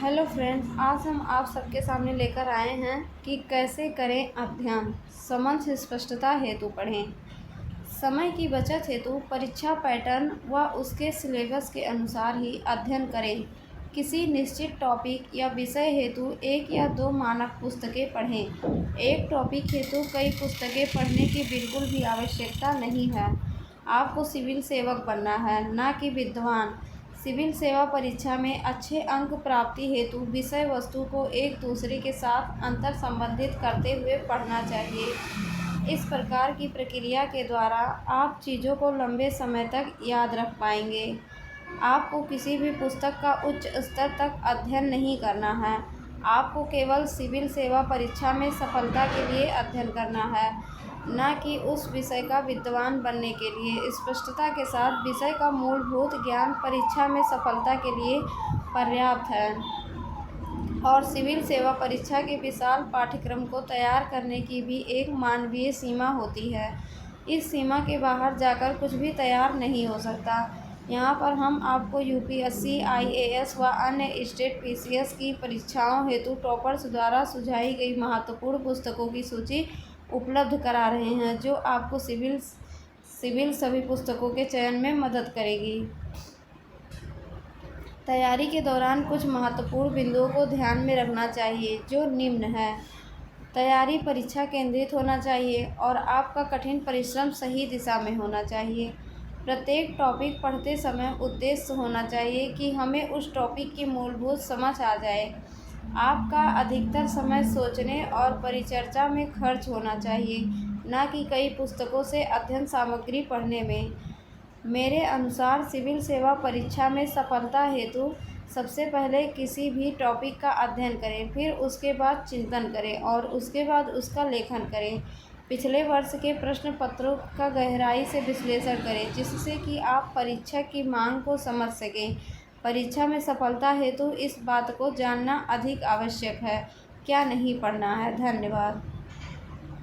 Hello friends, आज हम आप सबके सामने लेकर आए हैं कि कैसे करें अध्ययन। समझ स्पष्टता हेतु पढ़ें। समय की बचत हेतु परीक्षा पैटर्न व उसके सिलेबस के अनुसार ही अध्ययन करें। किसी निश्चित टॉपिक या विषय हेतु एक या दो मानक पुस्तकें पढ़ें। एक टॉपिक हेतु कई पुस्तकें पढ़ने की बिल्कुल भी आवश्यकता नहीं है। आपको सिविल सेवक बनना है, न कि विद्वान। सिविल सेवा परीक्षा में अच्छे अंक प्राप्ति हेतु विषय वस्तु को एक दूसरे के साथ अंतर संबंधित करते हुए पढ़ना चाहिए। इस प्रकार की प्रक्रिया के द्वारा आप चीज़ों को लंबे समय तक याद रख पाएंगे। आपको किसी भी पुस्तक का उच्च स्तर तक अध्ययन नहीं करना है। आपको केवल सिविल सेवा परीक्षा में सफलता के लिए अध्ययन करना है, न कि उस विषय का विद्वान बनने के लिए। स्पष्टता के साथ विषय का मूलभूत ज्ञान परीक्षा में सफलता के लिए पर्याप्त है और सिविल सेवा परीक्षा के विशाल पाठ्यक्रम को तैयार करने की भी एक मानवीय सीमा होती है। इस सीमा के बाहर जाकर कुछ भी तैयार नहीं हो सकता। यहाँ पर हम आपको यूपीएससी, आईएएस व अन्य स्टेट पीसीएस की परीक्षाओं हेतु टॉपर्स द्वारा सुझाई गई महत्वपूर्ण पुस्तकों की सूची उपलब्ध करा रहे हैं, जो आपको सिविल सभी पुस्तकों के चयन में मदद करेगी। तैयारी के दौरान कुछ महत्वपूर्ण बिंदुओं को ध्यान में रखना चाहिए, जो निम्न है। तैयारी परीक्षा केंद्रित होना चाहिए और आपका कठिन परिश्रम सही दिशा में होना चाहिए। प्रत्येक टॉपिक पढ़ते समय उद्देश्य होना चाहिए कि हमें उस टॉपिक की मूलभूत समझ आ जाए। आपका अधिकतर समय सोचने और परिचर्चा में खर्च होना चाहिए, न कि कई पुस्तकों से अध्ययन सामग्री पढ़ने में। मेरे अनुसार सिविल सेवा परीक्षा में सफलता हेतु सबसे पहले किसी भी टॉपिक का अध्ययन करें, फिर उसके बाद चिंतन करें और उसके बाद उसका लेखन करें। पिछले वर्ष के प्रश्न पत्रों का गहराई से विश्लेषण करें, जिससे कि आप परीक्षा की मांग को समझ सकें। परीक्षा में सफलता हेतु इस बात को जानना अधिक आवश्यक है, क्या नहीं पढ़ना है। धन्यवाद।